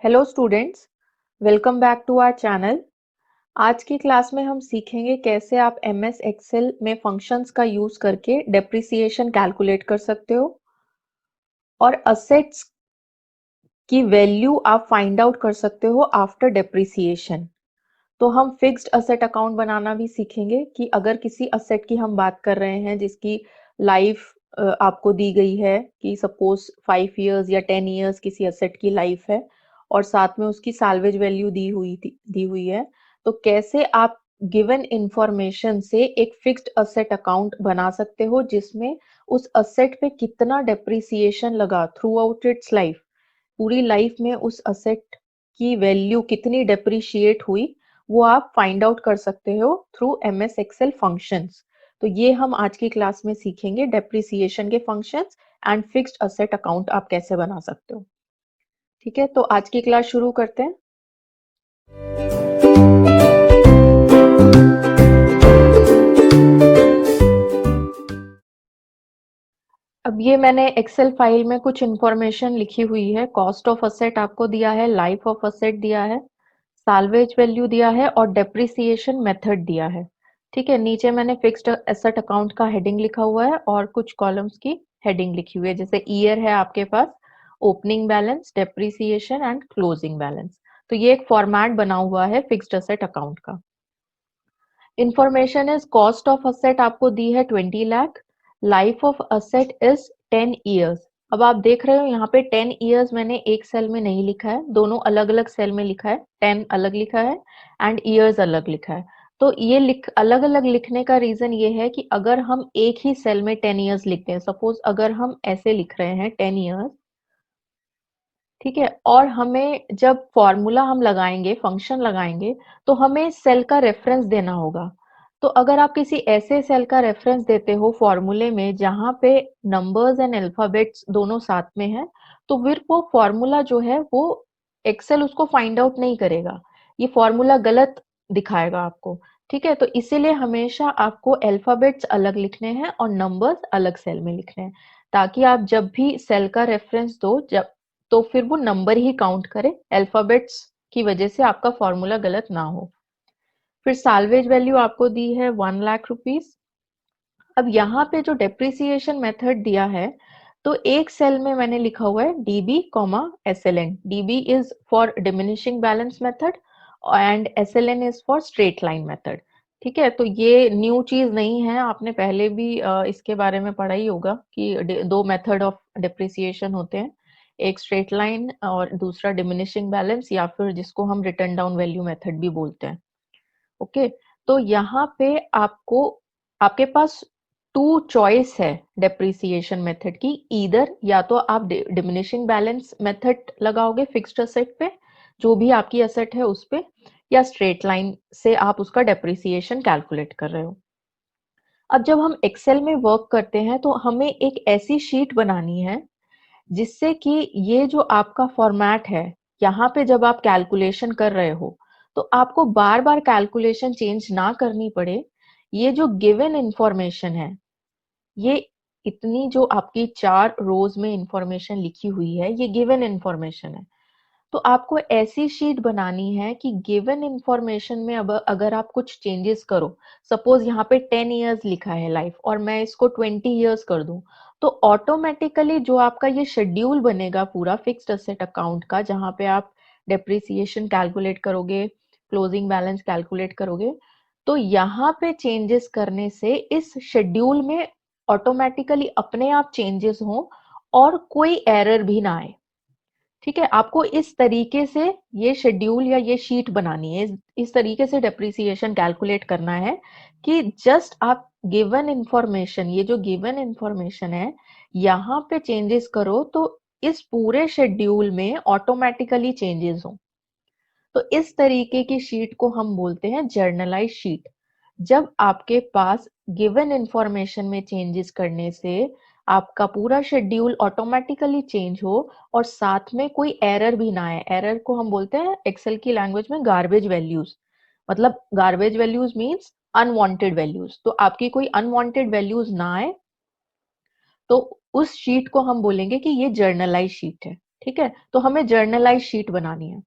Hello students, welcome back to our channel. आज की class में हम सीखेंगे कैसे आप एमएस एक्सेल में फंक्शंस का यूज करके डेप्रिसिएशन कैलकुलेट कर सकते हो और असेट्स की वैल्यू आप फाइंड आउट कर सकते हो आफ्टर डेप्रिसिएशन। तो हम फिक्स्ड असेट अकाउंट बनाना भी सीखेंगे कि अगर किसी असेट की हम बात कर रहे हैं जिसकी लाइफ आपको दी गई है कि सपोज 5 इयर्स या 10 इयर्स किसी असेट की लाइफ है और साथ में उसकी सैल्वेज वैल्यू दी हुई है, तो कैसे आप गिवन इंफॉर्मेशन से एक फिक्स्ड असेट अकाउंट बना सकते हो जिसमें उस असेट पे कितना डेप्रिसिएशन लगा थ्रू आउट इट्स लाइफ, पूरी लाइफ में उस असेट की वैल्यू कितनी डेप्रिशिएट हुई, वो आप फाइंड आउट कर सकते हो थ्रू एमएस एक्सेल फंक्शंस। तो ये हम आज की क्लास में सीखेंगे, डेप्रिसिएशन के functions and fixed asset account आप कैसे बना सकते हो। ठीक है, तो आज की क्लास शुरू करते हैं। अब ये मैंने एक्सेल फाइल में कुछ इंफॉर्मेशन लिखी हुई है। कॉस्ट ऑफ असेट आपको दिया है, लाइफ ऑफ असेट दिया है, साल्वेज वैल्यू दिया है और डेप्रिसिएशन मेथड दिया है। ठीक है, नीचे मैंने फिक्स्ड एसेट अकाउंट का हेडिंग लिखा हुआ है और कुछ कॉलम्स की हेडिंग लिखी हुई है। जैसे ईयर है आपके पास, opening balance, depreciation and closing balance. तो ये एक फॉर्मेट बना हुआ है फिक्स्ड एसेट अकाउंट का। Information is cost of asset आपको दी है 20 lakh, life of asset is 10 years. अब आप देख रहे हो यहाँ पे 10 इयर्स मैंने एक सेल में नहीं लिखा है, दोनों अलग अलग सेल में लिखा है। 10 अलग लिखा है एंड ईयर्स अलग लिखा है। तो ये अलग अलग लिखने का रीजन ये है कि अगर हम एक ही सेल में 10 इयर्स लिखते हैं, सपोज अगर हम ऐसे लिख रहे हैं 10 इयर्स, ठीक है, और हमें जब फॉर्मूला हम लगाएंगे, फंक्शन लगाएंगे, तो हमें सेल का रेफरेंस देना होगा। तो अगर आप किसी ऐसे सेल का रेफरेंस देते हो फॉर्मूले में जहां पे नंबर्स एंड अल्फाबेट्स दोनों साथ में है, तो फिर वो फॉर्मूला जो है वो एक्सेल उसको फाइंड आउट नहीं करेगा, ये फॉर्मूला गलत दिखाएगा आपको। ठीक है, तो इसीलिए हमेशा आपको अल्फाबेट्स अलग लिखने हैं और नंबर्स अलग सेल में लिखने हैं, ताकि आप जब भी सेल का रेफरेंस दो जब तो फिर वो नंबर ही काउंट करे, अल्फाबेट्स की वजह से आपका फॉर्मूला गलत ना हो। फिर साल्वेज वैल्यू आपको दी है 1 लाख रुपीज। अब यहाँ पे जो डेप्रिसिएशन मेथड दिया है, तो एक सेल में मैंने लिखा हुआ है dB comma SLN. DB is for diminishing balance method and SLN is for straight line method. ठीक है, तो ये न्यू चीज नहीं है, आपने पहले भी इसके बारे में पढ़ा ही होगा कि दो मेथड ऑफ डिप्रिसिएशन होते हैं, एक स्ट्रेट लाइन और दूसरा डिमिनिशिंग बैलेंस, या फिर जिसको हम रिटर्न डाउन वैल्यू मेथड भी बोलते हैं। ओके, तो यहाँ पे आपको, आपके पास टू चॉइस है डेप्रिसिएशन मेथड की। ईदर या तो आप डिमिनिशिंग बैलेंस मेथड लगाओगे फिक्स्ड असेट पे, जो भी आपकी असेट है उस पे, या स्ट्रेट लाइन से आप उसका डेप्रिसिएशन कैलकुलेट कर रहे हो। अब जब हम एक्सेल में वर्क करते हैं तो हमें एक ऐसी शीट बनानी है जिससे कि ये जो आपका फॉर्मेट है, यहाँ पे जब आप कैलकुलेशन कर रहे हो तो आपको बार बार कैलकुलेशन चेंज ना करनी पड़े। ये जो गिवन इंफॉर्मेशन है, ये इतनी जो आपकी 4 रोज में इंफॉर्मेशन लिखी हुई है, ये गिवन इंफॉर्मेशन है। तो आपको ऐसी शीट बनानी है कि गिवन इंफॉर्मेशन में अब अगर आप कुछ चेंजेस करो, सपोज यहाँ पे 10 इयर्स लिखा है लाइफ और मैं इसको 20 इयर्स कर दूं, तो ऑटोमेटिकली जो आपका ये शेड्यूल बनेगा पूरा फिक्स्ड असेट अकाउंट का, जहां पे आप डेप्रिसिएशन कैलकुलेट करोगे, क्लोजिंग बैलेंस कैलकुलेट करोगे, तो यहाँ पे चेंजेस करने से इस शेड्यूल में ऑटोमेटिकली अपने आप चेंजेस हो और कोई एरर भी ना आए। ठीक है, आपको इस तरीके से ये शेड्यूल या ये शीट बनानी है, इस तरीके से डेप्रिसिएशन कैलकुलेट करना है कि जस्ट आप गिवन इंफॉर्मेशन, ये जो गिवन इंफॉर्मेशन है यहाँ पे चेंजेस करो तो इस पूरे शेड्यूल में ऑटोमेटिकली चेंजेस हो। तो इस तरीके की शीट को हम बोलते हैं जर्नलाइज शीट। जब आपके पास गिवन इंफॉर्मेशन में चेंजेस करने से आपका पूरा शेड्यूल ऑटोमेटिकली चेंज हो और साथ में कोई एरर भी ना आए। एरर को हम बोलते हैं एक्सेल की लैंग्वेज में गार्बेज वैल्यूज। मतलब garbage values means unwanted values. तो आपकी कोई अनवांटेड वैल्यूज ना आए, तो उस शीट को हम बोलेंगे कि ये जर्नलाइज शीट है। ठीक है, तो हमें जर्नलाइज शीट बनानी है।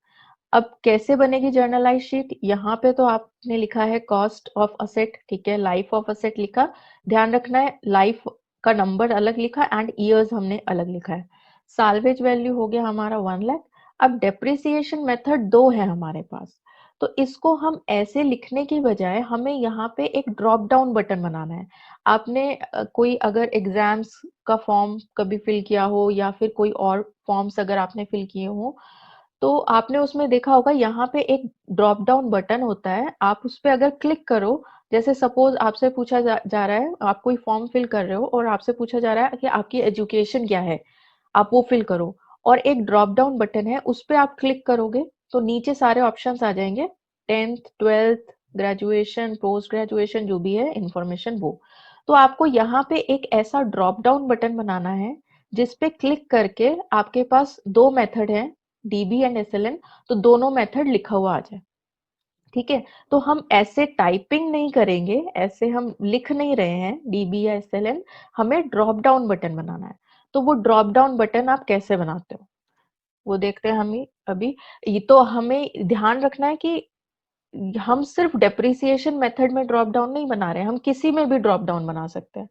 अब कैसे बनेगी जर्नलाइज शीट? यहाँ पे तो आपने लिखा है कॉस्ट ऑफ असेट, ठीक है, लाइफ ऑफ असेट लिखा, ध्यान रखना है लाइफ का नंबर अलग लिखा एंड ईयर्स हमने अलग लिखा है। साल्वेज वैल्यू हो गया हमारा 1 लाख। अब डेप्रिसिएशन मेथड 2 है हमारे पास, तो इसको हम ऐसे लिखने की बजाय हमें यहाँ पे एक ड्रॉप डाउन बटन बनाना है। आपने कोई अगर एग्जाम्स का फॉर्म कभी फिल किया हो या फिर कोई और फॉर्म्स अगर आपने फिल किए हो, तो आपने उसमें देखा होगा यहाँ पे एक ड्रॉप डाउन बटन होता है, आप उस पे अगर क्लिक करो, जैसे सपोज आपसे पूछा जा रहा है, आप कोई फॉर्म फिल कर रहे हो और आपसे पूछा जा रहा है कि आपकी एजुकेशन क्या है, आप वो फिल करो, और एक ड्रॉप डाउन बटन है, उस पे आप क्लिक करोगे तो नीचे सारे ऑप्शंस आ जाएंगे, 10th 12th graduation post graduation जो भी है इंफॉर्मेशन वो। तो आपको यहाँ पे एक ऐसा ड्रॉप डाउन बटन बनाना है जिस पे क्लिक करके आपके पास दो मेथड है, डीबी एंड एसएलएन, तो दोनों मेथड लिखा हुआ आ जाए। ठीक है, तो हम ऐसे टाइपिंग नहीं करेंगे, ऐसे हम लिख नहीं रहे हैं डीबी या एसएलएन, हमें ड्रॉप डाउन बटन बनाना है। तो वो ड्रॉप डाउन बटन आप कैसे बनाते हो वो देखते हैं हम अभी। ये तो हमें ध्यान रखना है कि हम सिर्फ डेप्रिसिएशन मेथड में ड्रॉप डाउन नहीं बना रहे हैं, हम किसी में भी ड्रॉप डाउन बना सकते हैं।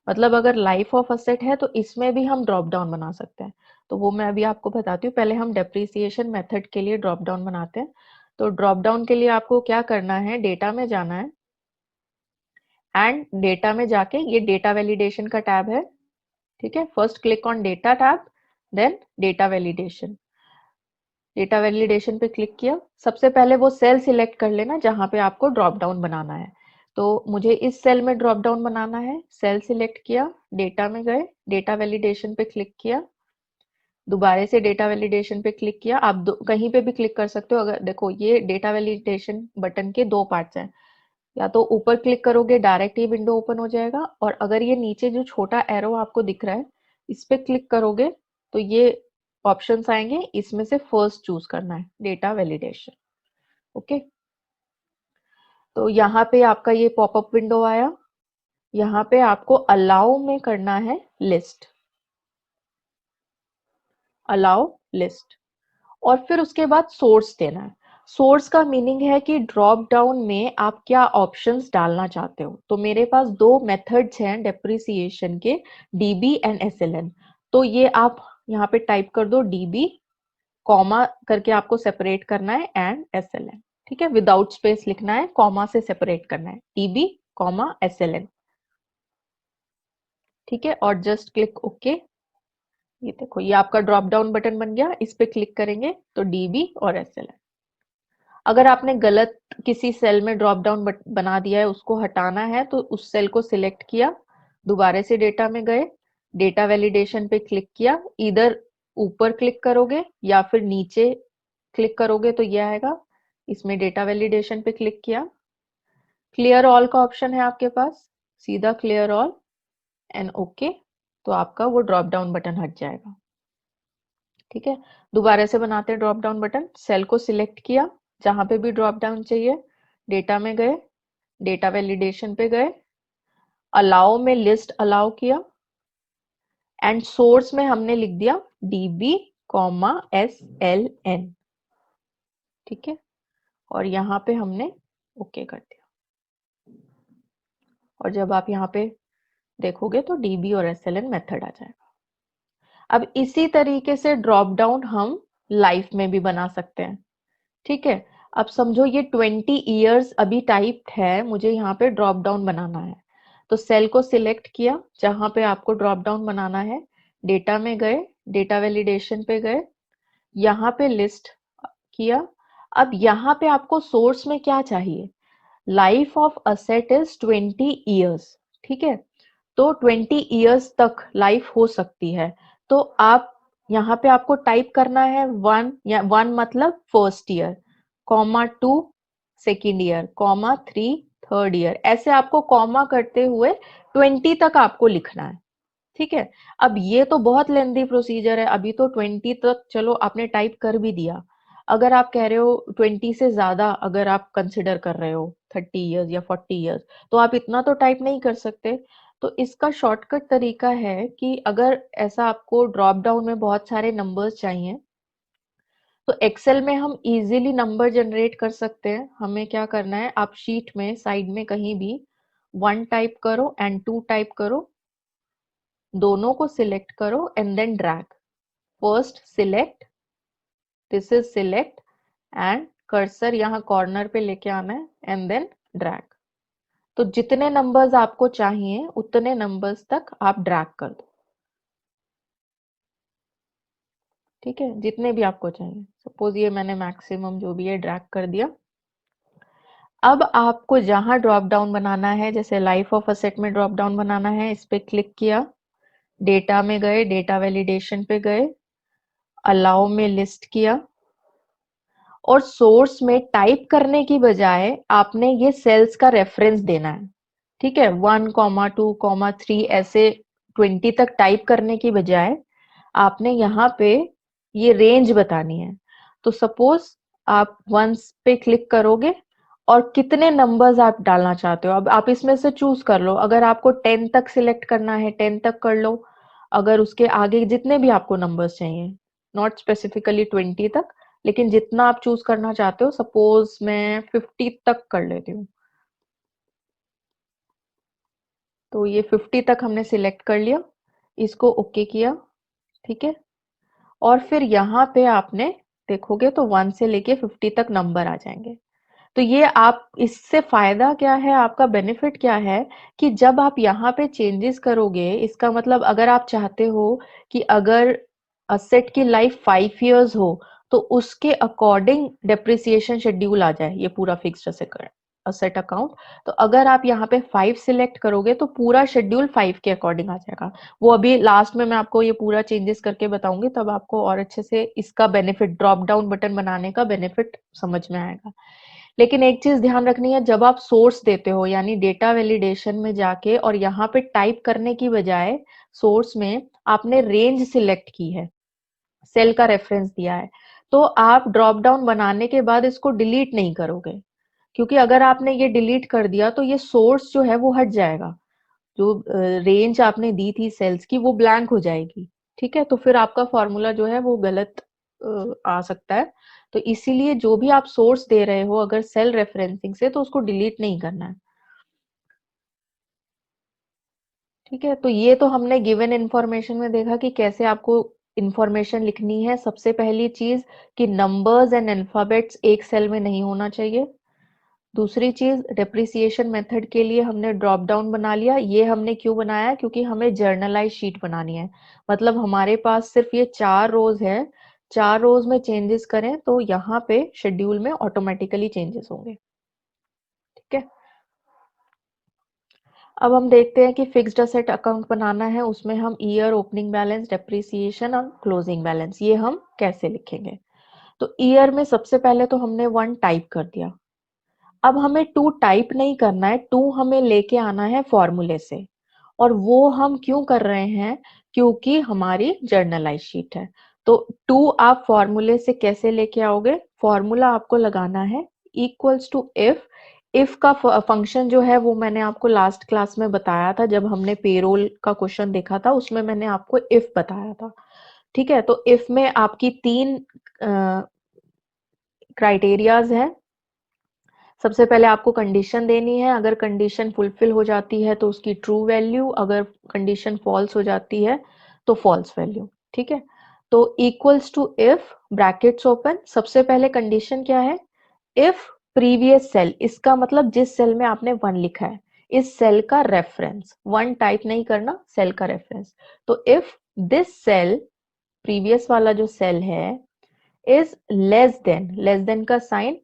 मतलब अगर लाइफ ऑफ असेट है तो इसमें भी हम ड्रॉप डाउन बना सकते हैं, तो वो मैं अभी आपको बताती हूँ। पहले हम डेप्रिसिएशन मेथड के लिए ड्रॉप डाउन बनाते हैं। तो ड्रॉप डाउन के लिए आपको क्या करना है, डेटा में जाना है एंड डेटा में जाके ये डेटा वैलिडेशन का टैब है, ठीक है, first click on data tab, then data validation. Data validation पे क्लिक किया, सबसे पहले वो सेल सिलेक्ट कर लेना जहां पे आपको ड्रॉप डाउन बनाना है। तो मुझे इस सेल में ड्रॉप डाउन बनाना है, सेल सिलेक्ट किया, डेटा में गए, डेटा वैलिडेशन पे क्लिक किया, दोबारा से डेटा वैलिडेशन पे क्लिक किया। आप कहीं पे भी क्लिक कर सकते हो। अगर देखो ये डेटा वैलिडेशन बटन के दो पार्ट्स हैं, या तो ऊपर क्लिक करोगे डायरेक्ट ये विंडो ओपन हो जाएगा, और अगर ये नीचे जो छोटा एरो आपको दिख रहा है इस पे क्लिक करोगे तो ये ऑप्शंस आएंगे, इसमें से फर्स्ट चूज करना है डेटा वैलिडेशन। ओके, तो यहाँ पे आपका ये पॉपअप विंडो आया, यहाँ पे आपको अलाउ में करना है लिस्ट, अलाउ लिस्ट, और फिर उसके बाद सोर्स देना है। सोर्स का मीनिंग है कि ड्रॉप डाउन में आप क्या ऑप्शंस डालना चाहते हो। तो मेरे पास दो मेथड्स हैं डेप्रिसिएशन के, डीबी एंड एसएलएन। तो ये आप यहाँ पे टाइप कर दो डीबी, कॉमा करके आपको सेपरेट करना है, एंड एसएलएन, ठीक है, विदाउट स्पेस लिखना है, कॉमा से सेपरेट करना है, डीबी कॉमा एसएलएन, ठीक है, और जस्ट क्लिक ओके। ये देखो ये आपका ड्रॉप डाउन बटन बन गया, इस पे क्लिक करेंगे तो डीबी और एसएलएन। अगर आपने गलत किसी सेल में ड्रॉप डाउन बना दिया है, उसको हटाना है, तो उस सेल को सिलेक्ट किया, दोबारा से डेटा में गए, डेटा वैलिडेशन पे क्लिक किया, इधर ऊपर क्लिक करोगे या फिर नीचे क्लिक करोगे तो ये आएगा, इसमें डेटा वैलिडेशन पे क्लिक किया, क्लियर ऑल का ऑप्शन है आपके पास, सीधा क्लियर ऑल एंड ओके, तो आपका वो ड्रॉप डाउन बटन हट जाएगा। ठीक है, दोबारा से बनाते हैं ड्रॉप डाउन बटन, सेल को सिलेक्ट किया, जहां पे भी ड्रॉप डाउन चाहिए, डेटा में गए, डेटा वैलिडेशन पे गए, अलाउ में लिस्ट अलाउ किया, एंड सोर्स में हमने लिख दिया DB comma S L N, ठीक है, और यहाँ पे हमने ओके कर दिया। और जब आप यहाँ पे देखोगे तो डीबी और एसएलएन मेथड आ जाएगा। अब इसी तरीके से ड्रॉप डाउन हम लाइफ में भी बना सकते हैं। ठीक है, अब समझो ये 20 इयर्स अभी टाइप्ड है, मुझे यहाँ पे ड्रॉप डाउन बनाना है, तो सेल को सिलेक्ट किया जहां पे आपको ड्रॉप डाउन बनाना है, डेटा में गए, डेटा वैलिडेशन पे गए, यहाँ पे लिस्ट किया। अब यहाँ पे आपको सोर्स में क्या चाहिए, life of asset is 20 years, ठीक है, तो 20 इयर्स तक लाइफ हो सकती है। तो आप यहाँ पे आपको टाइप करना है 1, या 1 मतलब first year, comma 2 second year, comma 3 third year, ऐसे आपको कॉमा करते हुए 20 तक आपको लिखना है। ठीक है, अब ये तो बहुत लेंथी प्रोसीजर है, अभी तो 20 तक चलो आपने टाइप कर भी दिया। अगर आप कह रहे हो 20 से ज्यादा अगर आप कंसिडर कर रहे हो 30 इयर्स या 40 इयर्स, तो आप इतना तो टाइप नहीं कर सकते। तो इसका शॉर्टकट तरीका है कि अगर ऐसा आपको ड्रॉप डाउन में बहुत सारे नंबर्स चाहिए तो एक्सेल में हम इजीली नंबर जनरेट कर सकते हैं। हमें क्या करना है, आप शीट में साइड में कहीं भी 1 टाइप करो एंड 2 टाइप करो, दोनों को सिलेक्ट करो and then drag. First select, this is select and cursor यहाँ कॉर्नर पे लेके आना है एंड देन ड्रैग। तो जितने नंबर्स आपको चाहिए उतने नंबर्स तक आप ड्रैग कर दो। ठीक है, जितने भी आपको चाहिए। सपोज ये मैंने मैक्सिमम जो भी है ड्रैग कर दिया। अब आपको जहां ड्रॉप डाउन बनाना है, जैसे लाइफ ऑफ असेट में ड्रॉप डाउन बनाना है, इस पे क्लिक किया, डेटा में गए, डेटा वैलिडेशन पे गए, अलाउ में लिस्ट किया और सोर्स में टाइप करने की बजाय आपने ये सेल्स का रेफरेंस देना है। ठीक है, 1,2,3 ऐसे 20 तक टाइप करने की बजाय आपने यहाँ पे ये रेंज बतानी है। तो सपोज आप वंस पे क्लिक करोगे और कितने नंबर्स आप डालना चाहते हो, अब आप इसमें से चूज कर लो। अगर आपको 10 तक सिलेक्ट करना है 10 तक कर लो, अगर उसके आगे जितने भी आपको नंबर्स चाहिए, नॉट स्पेसिफिकली 20 तक, लेकिन जितना आप चूज करना चाहते हो। सपोज मैं 50 तक कर लेती हूँ, तो ये 50 तक हमने सिलेक्ट कर लिया, इसको ओके किया। ठीक है, और फिर यहाँ पे आपने देखोगे तो 1 से लेके 50 तक नंबर आ जाएंगे। तो ये आप, इससे फायदा क्या है, आपका बेनिफिट क्या है कि जब आप यहाँ पे चेंजेस करोगे, इसका मतलब अगर आप चाहते हो कि अगर असेट की लाइफ 5 इयर्स हो तो उसके अकॉर्डिंग डेप्रिसिएशन शेड्यूल आ जाए, ये पूरा फिक्स्ड असेट अकाउंट। तो अगर आप यहाँ पे 5 सिलेक्ट करोगे तो पूरा शेड्यूल 5 के अकॉर्डिंग आ जाएगा। वो अभी लास्ट में मैं आपको ये पूरा चेंजेस करके बताऊंगी, तब आपको और अच्छे से इसका बेनिफिट, ड्रॉप डाउन बटन बनाने का बेनिफिट समझ में आएगा। लेकिन एक चीज ध्यान रखनी है, जब आप सोर्स देते हो यानी डेटा वैलिडेशन में जाके और यहाँ पे टाइप करने की बजाय सोर्स में आपने रेंज सिलेक्ट की है, सेल का रेफरेंस दिया है, तो आप ड्रॉप डाउन बनाने के बाद इसको डिलीट नहीं करोगे। क्योंकि अगर आपने ये डिलीट कर दिया तो ये सोर्स जो है वो हट जाएगा, जो रेंज आपने दी थी सेल्स की वो ब्लैंक हो जाएगी। ठीक है, तो फिर आपका फॉर्मूला जो है वो गलत आ सकता है। तो इसीलिए जो भी आप सोर्स दे रहे हो अगर सेल रेफरेंसिंग से, तो उसको डिलीट नहीं करना है। ठीक है, तो ये तो हमने गिवन इंफॉर्मेशन में देखा कि कैसे आपको इंफॉर्मेशन लिखनी है। सबसे पहली चीज कि नंबर्स एंड अल्फाबेट्स एक सेल में नहीं होना चाहिए। दूसरी चीज, डेप्रिसिएशन मेथड के लिए हमने ड्रॉप डाउन बना लिया। ये हमने क्यों बनाया, क्योंकि हमें जर्नलाइज शीट बनानी है। मतलब हमारे पास सिर्फ ये 4 रोज है, 4 रोज में चेंजेस करें तो यहाँ पे शेड्यूल में ऑटोमेटिकली चेंजेस होंगे। ठीक है, अब हम देखते हैं कि फिक्स्ड असेट अकाउंट बनाना है, उसमें हम ईयर, ओपनिंग बैलेंस, डेप्रिसिएशन और क्लोजिंग बैलेंस ये हम कैसे लिखेंगे। तो ईयर में सबसे पहले तो हमने 1 टाइप कर दिया। अब हमें 2 टाइप नहीं करना है, 2 हमें लेके आना है फॉर्मूले से। और वो हम क्यों कर रहे हैं, क्योंकि हमारी जर्नलाइज शीट है। तो 2 आप फॉर्मूले से कैसे लेके आओगे, फॉर्मूला आपको लगाना है इक्वल्स टू इफ का फंक्शन जो है वो मैंने आपको लास्ट क्लास में बताया था, जब हमने पेरोल का क्वेश्चन देखा था उसमें मैंने आपको इफ बताया था। ठीक है, तो इफ में आपकी 3 क्राइटेरियाज है। सबसे पहले आपको कंडीशन देनी है, अगर कंडीशन फुलफिल हो जाती है तो उसकी ट्रू वैल्यू, अगर कंडीशन फॉल्स हो जाती है तो फॉल्स वैल्यू। ठीक है, तो equals to if, brackets open, सबसे पहले कंडीशन क्या है, इफ प्रीवियस सेल, इसका मतलब जिस सेल में आपने 1 लिखा है इस सेल का रेफरेंस, 1 टाइप नहीं करना, सेल का रेफरेंस। तो इफ दिस सेल, प्रीवियस वाला जो सेल है, इज लेस देन का साइन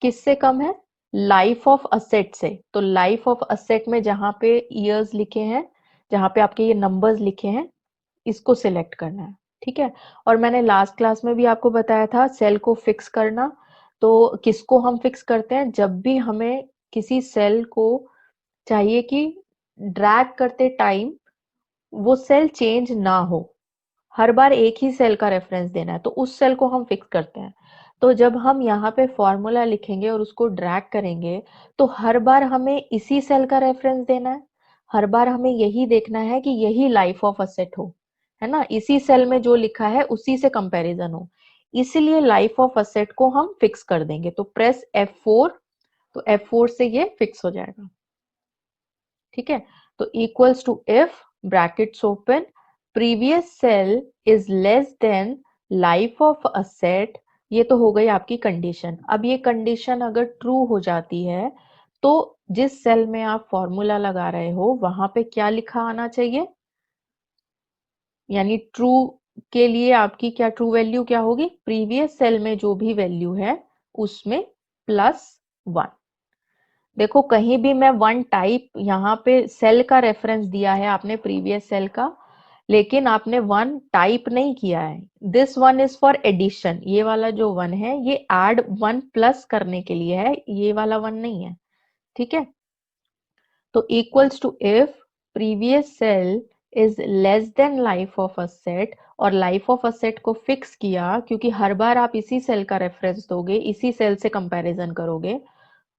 किससे कम है, लाइफ ऑफ असेट से। तो लाइफ ऑफ असेट में जहां पे ईयर्स लिखे हैं, जहां पे आपके ये नंबर्स लिखे हैं, इसको सिलेक्ट करना है। ठीक है, और मैंने लास्ट क्लास में भी आपको बताया था सेल को फिक्स करना। तो किसको हम फिक्स करते हैं, जब भी हमें किसी सेल को चाहिए कि ड्रैग करते टाइम वो सेल चेंज ना हो, हर बार एक ही सेल का रेफरेंस देना है, तो उस सेल को हम फिक्स करते हैं। तो जब हम यहाँ पे फॉर्मूला लिखेंगे और उसको ड्रैग करेंगे तो हर बार हमें इसी सेल का रेफरेंस देना है, हर बार हमें यही देखना है कि यही लाइफ ऑफ असेट हो, है ना, इसी सेल में जो लिखा है उसी से कंपैरिजन हो, इसलिए लाइफ ऑफ असेट को हम फिक्स कर देंगे। तो प्रेस F4, तो F4 से ये फिक्स हो जाएगा। ठीक है, तो equals to if brackets open previous cell is less than life of asset, ये तो हो गई आपकी कंडीशन। अब ये कंडीशन अगर ट्रू हो जाती है तो जिस सेल में आप फॉर्मूला लगा रहे हो वहां पे क्या लिखा आना चाहिए, यानी ट्रू के लिए आपकी क्या ट्रू वैल्यू क्या होगी, प्रीवियस सेल में जो भी वैल्यू है उसमें +1। देखो कहीं भी मैं वन टाइप, यहाँ पे सेल का रेफरेंस दिया है आपने प्रीवियस सेल का, लेकिन आपने वन टाइप नहीं किया है। This one is for addition, ये वाला जो वन है ये ऐड वन प्लस करने के लिए है, ये वाला वन नहीं है। ठीक है, तो equals to if previous cell is less than life of asset, और लाइफ ऑफ असेट को फिक्स किया क्योंकि हर बार आप इसी सेल का रेफरेंस दोगे, इसी सेल से कंपैरिजन करोगे,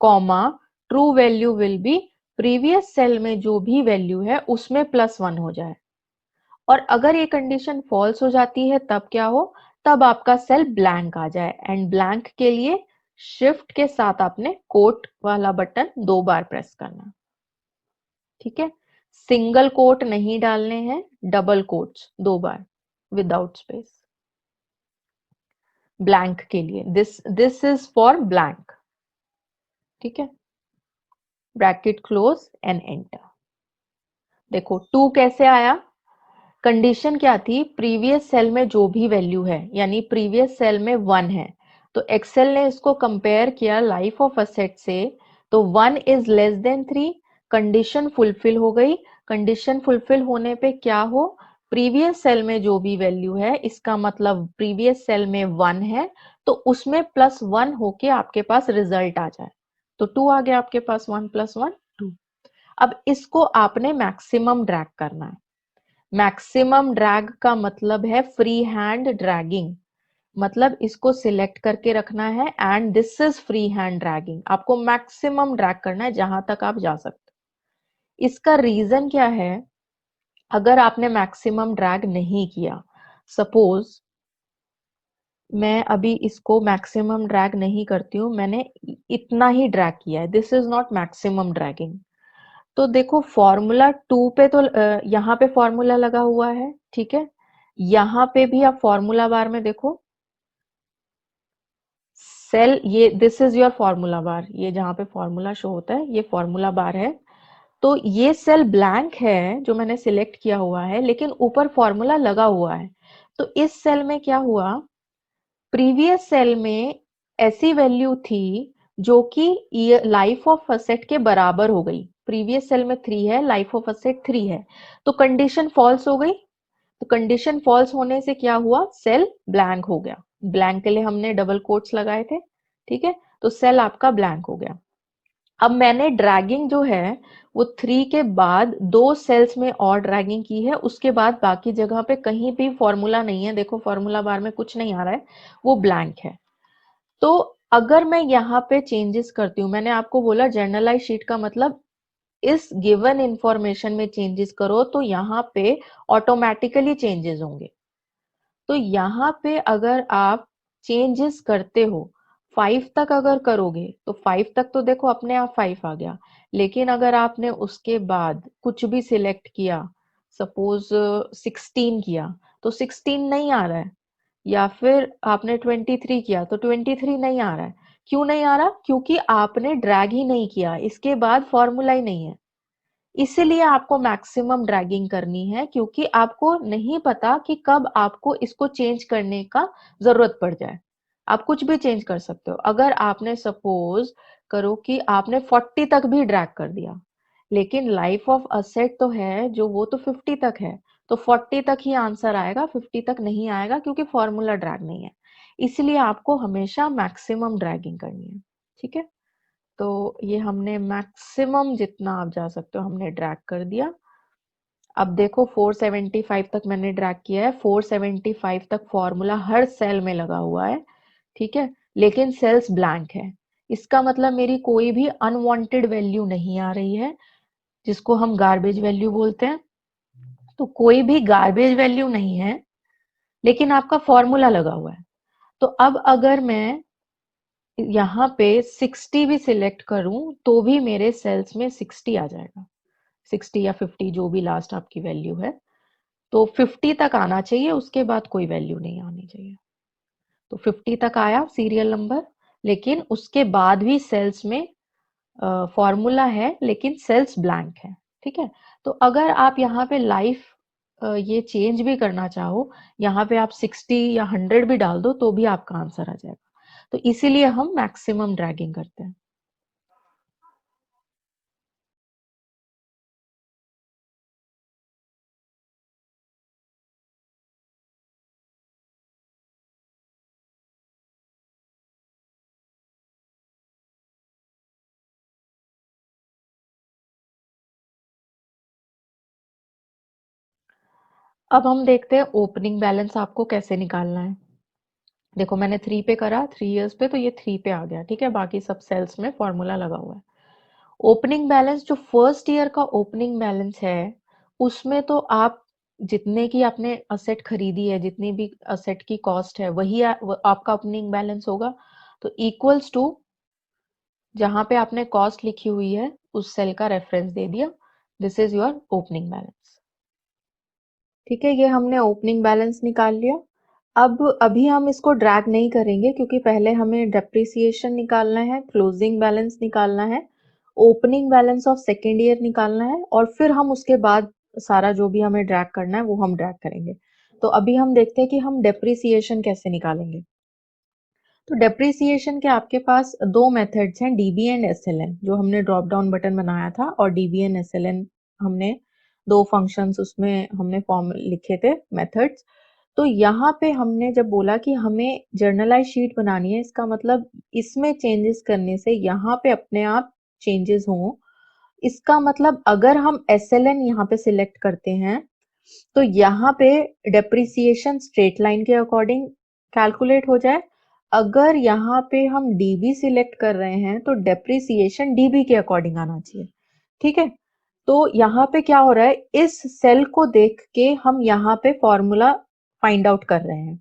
comma true value will be previous cell में जो भी वैल्यू है उसमें +1 हो जाए। और अगर ये कंडीशन फॉल्स हो जाती है तब क्या हो, तब आपका सेल ब्लैंक आ जाए, एंड ब्लैंक के लिए शिफ्ट के साथ आपने कोट वाला बटन 2 बार प्रेस करना। ठीक है, सिंगल कोट नहीं डालने हैं, डबल कोट्स 2 बार विदाउट स्पेस ब्लैंक के लिए, दिस इज फॉर ब्लैंक। ठीक है, ब्रैकेट क्लोज एंड एंटर। देखो 2 कैसे आया, कंडीशन क्या थी, प्रीवियस सेल में जो भी वैल्यू है, यानी प्रीवियस सेल में 1 है, तो एक्सेल ने इसको कंपेयर किया लाइफ ऑफ असेट से, तो 1 is less then 3, condition fulfil हो गई। कंडीशन फुलफिल होने पे क्या हो, प्रीवियस सेल में जो भी वैल्यू है, इसका मतलब प्रीवियस सेल में 1 है, तो उसमें +1 होके आपके पास रिजल्ट आ जाए, तो 2 आ गया आपके पास, 1 + 1 2। अब इसको आपने मैक्सिमम ड्रैग करना है। मैक्सिमम ड्रैग का मतलब है फ्री हैंड ड्रैगिंग, मतलब इसको सिलेक्ट करके रखना है, and this is free hand dragging, आपको मैक्सिमम ड्रैग करना है जहां तक आप जा सकते। इसका रीजन क्या है, अगर आपने मैक्सिमम ड्रैग नहीं किया, सपोज मैं अभी इसको मैक्सिमम ड्रैग नहीं करती हूँ, मैंने इतना ही ड्रैग किया है, this is not maximum dragging. तो देखो फॉर्मूला 2 पे तो यहाँ पे फॉर्मूला लगा हुआ है, ठीक है, यहाँ पे भी आप फॉर्मूला बार में देखो सेल, ये this is your formula bar, ये जहाँ पे फॉर्मूला शो होता है ये फॉर्मूला बार है। तो ये सेल ब्लैंक है जो मैंने सिलेक्ट किया हुआ है, लेकिन ऊपर फॉर्मूला लगा हुआ है। तो इस सेल में क्या हुआ, प्रीवियस सेल में ऐसी वैल्यू थी जो कि लाइफ ऑफ असेट के बराबर हो गई, प्रीवियस सेल में 3 है, लाइफ ऑफ असेट 3 है, तो कंडीशन फॉल्स हो गई। तो कंडीशन फॉल्स होने से क्या हुआ, सेल ब्लैंक हो गया, ब्लैंक के लिए हमने डबल कोट्स लगाए थे। ठीक है, तो सेल आपका ब्लैंक हो गया। अब मैंने ड्रैगिंग जो है वो 3 के बाद 2 सेल्स में और ड्रैगिंग की है, उसके बाद बाकी जगह पे कहीं भी फॉर्मूला नहीं है, देखो फॉर्मूला बार में कुछ नहीं आ रहा है, वो ब्लैंक है। तो अगर मैं यहाँ पे चेंजेस करती हूँ, मैंने आपको बोला जर्नलाइज शीट का मतलब इस गिवन इंफॉर्मेशन में चेंजेस करो तो यहाँ पे ऑटोमेटिकली चेंजेस होंगे। तो यहाँ पे अगर आप चेंजेस करते हो 5 तक अगर करोगे तो 5 तक तो देखो अपने आप 5 आ गया, लेकिन अगर आपने उसके बाद कुछ भी सिलेक्ट किया, सपोज 16 किया तो 16 नहीं आ रहा है, या फिर आपने 23 किया तो 23 नहीं आ रहा है। क्यों नहीं आ रहा, क्योंकि आपने ड्रैग ही नहीं किया, इसके बाद फॉर्मूला ही नहीं है, इसीलिए आपको मैक्सिमम ड्रैगिंग करनी है, क्योंकि आपको नहीं पता कि कब आपको इसको चेंज करने का जरूरत पड़ जाए। आप कुछ भी चेंज कर सकते हो, अगर आपने सपोज करो कि आपने 40 तक भी ड्रैग कर दिया, लेकिन लाइफ ऑफ असेट तो है जो वो तो 50 तक है, तो 40 तक ही आंसर आएगा, 50 तक नहीं आएगा क्योंकि फॉर्मूला ड्रैग नहीं है। इसलिए आपको हमेशा मैक्सिमम ड्रैगिंग करनी है। ठीक है, तो ये हमने मैक्सिमम जितना आप जा सकते हो हमने ड्रैग कर दिया। अब देखो 475 तक मैंने ड्रैग किया है, 475 तक फॉर्मूला हर सेल में लगा हुआ है, ठीक है, लेकिन सेल्स ब्लैंक है, इसका मतलब मेरी कोई भी अनवांटेड वैल्यू नहीं आ रही है। जिसको हम गार्बेज वैल्यू बोलते हैं। तो कोई भी गार्बेज वैल्यू नहीं है, लेकिन आपका फॉर्मूला लगा हुआ है। तो अब अगर मैं यहाँ पे 60 भी सिलेक्ट करूं तो भी मेरे सेल्स में 60 आ जाएगा, 60 या 50 जो भी लास्ट आपकी वैल्यू है। तो 50 तक आना चाहिए, उसके बाद कोई वैल्यू नहीं आनी चाहिए। तो 50 तक आया सीरियल नंबर, लेकिन उसके बाद भी सेल्स में फॉर्मूला है, लेकिन सेल्स ब्लैंक है। ठीक है। तो अगर आप यहाँ पे लाइफ ये चेंज भी करना चाहो, यहाँ पे आप 60 या 100 भी डाल दो तो भी आपका आंसर आ जाएगा। तो इसीलिए हम मैक्सिमम ड्रैगिंग करते हैं। अब हम देखते हैं ओपनिंग बैलेंस आपको कैसे निकालना है। देखो मैंने 3 पे करा, 3 इयर्स पे, तो ये 3 पे आ गया। ठीक है, बाकी सब सेल्स में फॉर्मूला लगा हुआ है। ओपनिंग बैलेंस जो फर्स्ट ईयर का ओपनिंग बैलेंस है, उसमें तो आप जितने की आपने असेट खरीदी है, जितनी भी असेट की कॉस्ट है, वही आपका ओपनिंग बैलेंस होगा। तो इक्वल्स टू जहां पे आपने कॉस्ट लिखी हुई है उस सेल का रेफरेंस दे दिया, this is your opening balance. ठीक है, ये हमने ओपनिंग बैलेंस निकाल लिया। अब अभी हम इसको ड्रैग नहीं करेंगे, क्योंकि पहले हमें डेप्रिसिएशन निकालना है, क्लोजिंग बैलेंस निकालना है, opening balance of second year निकालना है, और फिर हम उसके बाद सारा जो भी हमें ड्रैग करना है वो हम ड्रैग करेंगे। तो अभी हम देखते हैं कि हम डेप्रिसिएशन कैसे निकालेंगे। तो डेप्रिसिएशन के आपके पास दो मेथड्स हैं, डीबी एंड एसएलएन, जो हमने ड्रॉप डाउन बटन बनाया था, और डीबी एंड एसएलएन हमने दो फंक्शंस उसमें हमने फॉर्म लिखे थे, मेथड्स। तो यहाँ पे हमने जब बोला कि हमें जर्नलाइज शीट बनानी है, इसका मतलब इसमें चेंजेस करने से यहाँ पे अपने आप चेंजेस हों। इसका मतलब अगर हम एसएलएन यहाँ पे सिलेक्ट करते हैं, तो यहाँ पे डेप्रिसिएशन स्ट्रेट लाइन के अकॉर्डिंग कैलकुलेट हो जाए। अगर यहाँ पे हम डीबी सिलेक्ट कर रहे हैं तो डेप्रिसिएशन डीबी के अकॉर्डिंग आना चाहिए। ठीक है, तो यहाँ पे क्या हो रहा है, इस सेल को देख के हम यहाँ पे फॉर्मूला फाइंड आउट कर रहे हैं।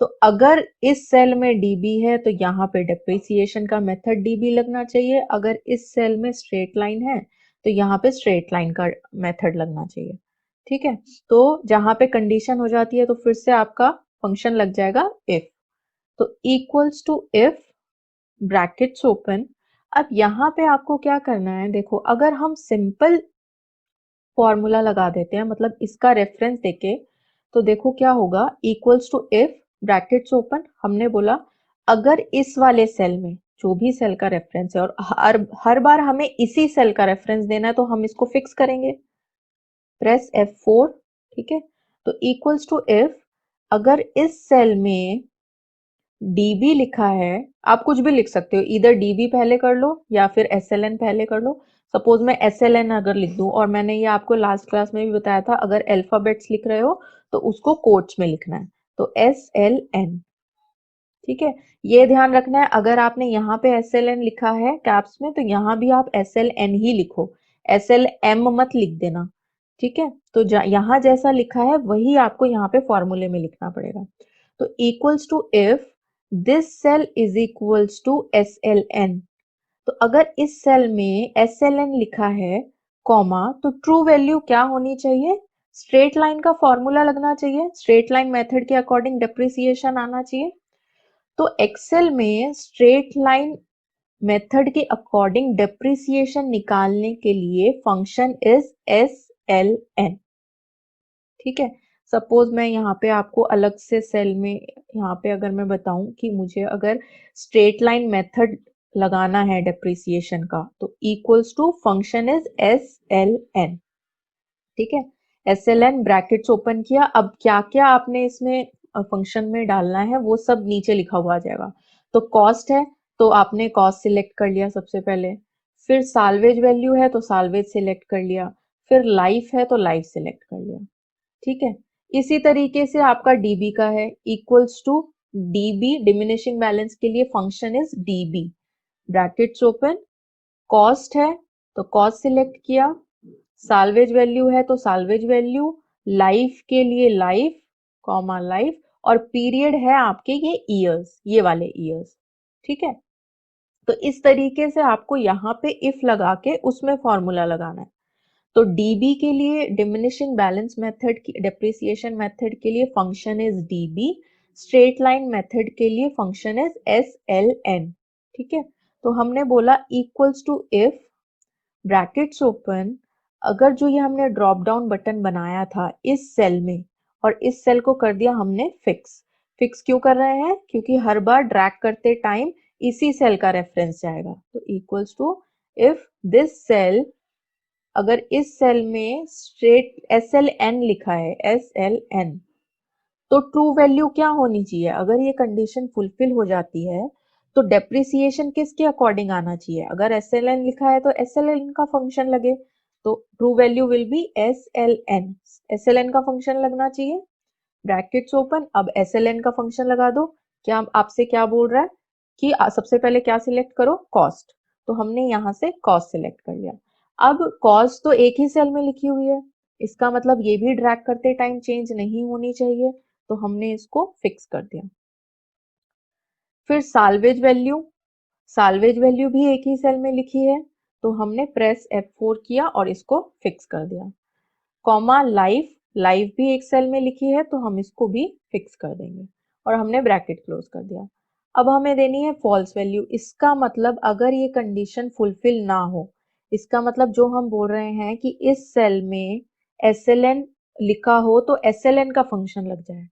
तो अगर इस सेल में डीबी है तो यहाँ पे डेप्रिसिएशन का मेथड डीबी लगना चाहिए। अगर इस सेल में स्ट्रेट लाइन है तो यहाँ पे स्ट्रेट लाइन का मेथड लगना चाहिए। ठीक है, तो जहां पे कंडीशन हो जाती है तो फिर से आपका फंक्शन लग जाएगा इफ। तो equals to if, brackets open. अब यहाँ पे आपको क्या करना है, देखो अगर हम सिंपल फॉर्मूला लगा देते हैं, मतलब इसका रेफरेंस देके, तो देखो क्या होगा, equals to if, brackets open. हमने बोला अगर इस वाले सेल में जो भी सेल का रेफरेंस है, और हर बार हमें इसी सेल का रेफरेंस देना है, तो हम इसको फिक्स करेंगे, प्रेस F4। ठीक है, तो इक्वल्स टू इफ, अगर इस सेल में डीबी लिखा है, आप कुछ भी लिख सकते हो, इधर डीबी पहले कर लो या फिर एसएलएन पहले कर लो। सपोज मैं एसएलएन अगर लिख दूं, और मैंने ये आपको लास्ट क्लास में भी बताया था, अगर अल्फाबेट्स लिख रहे हो तो उसको कोट्स में लिखना है, तो SLN। ठीक है, ये ध्यान रखना है, अगर आपने यहाँ पे SLN लिखा है कैप्स में, तो यहाँ भी आप SLN ही लिखो, SLM मत लिख देना। ठीक है, तो यहाँ जैसा लिखा है वही आपको यहाँ पे फॉर्मूले में लिखना पड़ेगा। तो equals to if this cell is equals to SLN। तो अगर इस सेल में SLN लिखा है कॉमा, तो ट्रू वैल्यू क्या होनी चाहिए, स्ट्रेट लाइन का फॉर्मूला लगना चाहिए, स्ट्रेट लाइन मेथड के अकॉर्डिंग डेप्रिसिएशन आना चाहिए। तो एक्सेल में स्ट्रेट लाइन मेथड के अकॉर्डिंग डेप्रिसिएशन निकालने के लिए फंक्शन इज SLN। ठीक है, सपोज मैं यहाँ पे आपको अलग से सेल में, यहाँ पे अगर मैं बताऊं कि मुझे अगर स्ट्रेट लाइन मेथड लगाना है डेप्रिसिएशन का, तो equals to function is SLN। ठीक है, SLN ब्रैकेट्स ओपन किया। अब क्या क्या आपने इसमें फंक्शन में डालना है वो सब नीचे लिखा हुआ आ जाएगा। तो कॉस्ट है तो आपने कॉस्ट सिलेक्ट कर लिया सबसे पहले, फिर साल्वेज वैल्यू है तो साल्वेज सिलेक्ट कर लिया, फिर लाइफ है तो लाइफ सिलेक्ट कर लिया। ठीक है, इसी तरीके से आपका डीबी का है, equals to DB, diminishing balance के लिए function is DB, brackets open, cost है तो कॉस्ट सिलेक्ट किया, साल्वेज वैल्यू है तो साल्वेज वैल्यू, लाइफ के लिए लाइफ कॉमा लाइफ, और पीरियड है आपके ये ईयर्स, ये वाले ईयर्स। ठीक है, तो इस तरीके से आपको यहाँ पे इफ लगा के उसमें फॉर्मूला लगाना है। तो डीबी के लिए, डिमिनिशिंग बैलेंस मेथड की, डेप्रिसिएशन मेथड के लिए function is DB, straight line method के लिए function is S L N. ठीक है, तो हमने बोला equals to if, brackets open, अगर जो ये हमने ड्रॉप डाउन बटन बनाया था इस सेल में और इस सेल को कर दिया हमने फिक्स। फिक्स क्यों कर रहे हैं? क्योंकि हर बार ड्रैग करते टाइम इसी सेल का रेफरेंस जाएगा। तो equals to if this cell, अगर इस सेल में स्ट्रेट एस एल एन लिखा है, एस एल एन, तो ट्रू वैल्यू क्या होनी चाहिए? अगर ये कंडीशन फुलफिल हो जाती है तो डेप्रिसिएशन किसके अकॉर्डिंग आना चाहिए? अगर एस एल एन लिखा है तो एस एल एन का फंक्शन लगे, तो true value will be S L N, S L N का फंक्शन लगना चाहिए। ब्रैकेट्स ओपन, अब एस एल एन का फंक्शन लगा दो। क्या आपसे क्या बोल रहा है कि सबसे पहले क्या सिलेक्ट करो? कॉस्ट। तो हमने यहाँ से कॉस्ट सिलेक्ट कर लिया। अब कॉस्ट तो एक ही सेल में लिखी हुई है, इसका मतलब ये भी ड्रैग करते टाइम चेंज नहीं होनी चाहिए, तो हमने इसको फिक्स कर दिया। फिर साल्वेज वैल्यू भी एक ही सेल में लिखी है, तो हमने प्रेस F4 किया और इसको फिक्स कर दिया। कॉमा लाइफ, लाइफ भी एक सेल में लिखी है तो हम इसको भी फिक्स कर देंगे और हमने ब्रैकेट क्लोज कर दिया। अब हमें देनी है फॉल्स वैल्यू। इसका मतलब अगर ये कंडीशन फुलफिल ना हो, इसका मतलब जो हम बोल रहे हैं कि इस सेल में SLN लिखा हो तो SLN का फंक्शन लग जाए।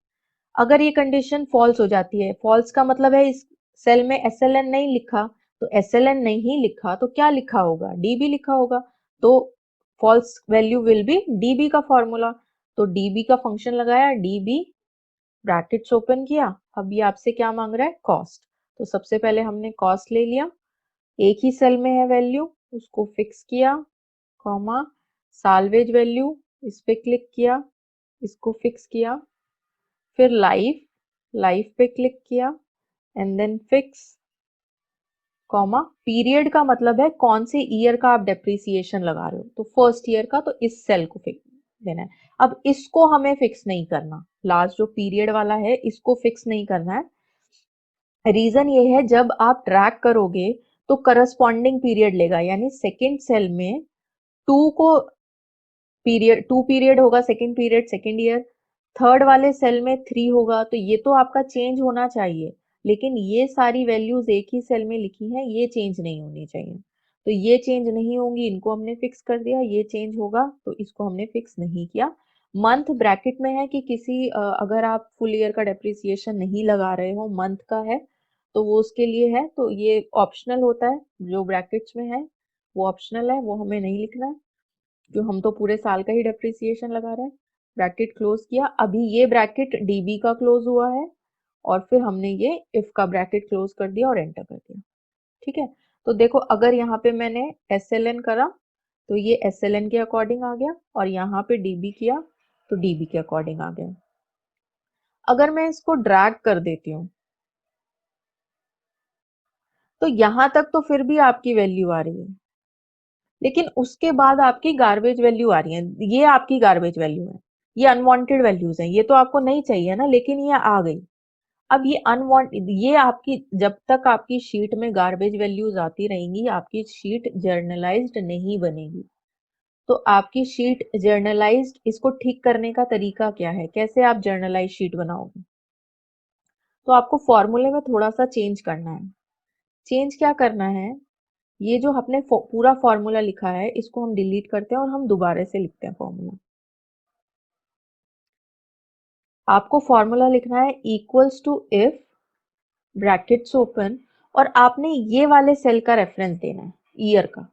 अगर ये कंडीशन फॉल्स हो जाती है, फॉल्स का मतलब है इस सेल में SLN नहीं लिखा, तो SLN नहीं लिखा तो क्या लिखा होगा? DB लिखा होगा। तो false value will be DB का फॉर्मूला। तो DB का फंक्शन लगाया, DB, ब्रैकेट्स ओपन किया। अब ये आपसे क्या मांग रहा है? कॉस्ट। तो सबसे पहले हमने कॉस्ट ले लिया, एक ही सेल में है वैल्यू, उसको फिक्स किया, कॉमा साल्वेज वैल्यू, इस पे क्लिक किया, इसको फिक्स किया। फिर लाइफ, लाइफ पे क्लिक किया and then fix, comma period का मतलब है कौन से ईयर का आप डेप्रिसिएशन लगा रहे हो, तो फर्स्ट ईयर का, तो इस सेल को फिक्स देना है। अब इसको हमें फिक्स नहीं करना, लास्ट जो पीरियड वाला है इसको फिक्स नहीं करना है। रीजन ये है, जब आप ट्रैक करोगे तो करस्पॉन्डिंग पीरियड लेगा, यानी सेकेंड सेल में टू को पीरियड, टू पीरियड होगा, second period second year, third वाले सेल में 3 होगा, तो ये तो आपका चेंज होना चाहिए, लेकिन ये सारी वैल्यूज एक ही सेल में लिखी हैं, ये चेंज नहीं होनी चाहिए। तो ये चेंज नहीं होंगी, इनको हमने फिक्स कर दिया। ये चेंज होगा तो इसको हमने फिक्स नहीं किया। मंथ ब्रैकेट में है कि किसी अगर आप फुल ईयर का डेप्रिसिएशन नहीं लगा रहे हो, मंथ का है तो वो उसके लिए है, तो ये ऑप्शनल होता है, जो ब्रैकेट्स में है वो ऑप्शनल है, वो हमें नहीं लिखना है, जो हम तो पूरे साल का ही डेप्रिसिएशन लगा रहे हैं। ब्रैकेट क्लोज किया, अभी ये ब्रैकेट डीबी का क्लोज हुआ है और फिर हमने ये इफ का ब्रैकेट क्लोज कर दिया और एंटर कर दिया। ठीक है, तो देखो अगर यहाँ पे मैंने SLN करा तो ये SLN के अकॉर्डिंग आ गया, और यहाँ पे DB किया तो DB के अकॉर्डिंग आ गया। अगर मैं इसको ड्रैग कर देती हूँ तो यहां तक तो फिर भी आपकी वैल्यू आ रही है, लेकिन उसके बाद आपकी गार्बेज वैल्यू आ रही है, ये आपकी गार्बेज वैल्यू है, ये अनवांटेड वैल्यूज हैं, ये तो आपको नहीं चाहिए ना, लेकिन ये आ गई। अब ये अनवांटेड, ये आपकी, जब तक आपकी शीट में गार्बेज वैल्यूज आती रहेंगी आपकी शीट जर्नलाइज्ड नहीं बनेगी। तो आपकी शीट जर्नलाइज्ड, इसको ठीक करने का तरीका क्या है, कैसे आप जर्नलाइज शीट बनाओगे? तो आपको फॉर्मूले में थोड़ा सा चेंज करना है। चेंज क्या करना है? ये जो आपने पूरा फॉर्मूला लिखा है इसको हम डिलीट करते हैं और हम दोबारा से लिखते हैं फॉर्मूला। आपको फॉर्मूला लिखना है equals to if, brackets open, और आपने ये वाले सेल का रेफरेंस देना है, ईयर का।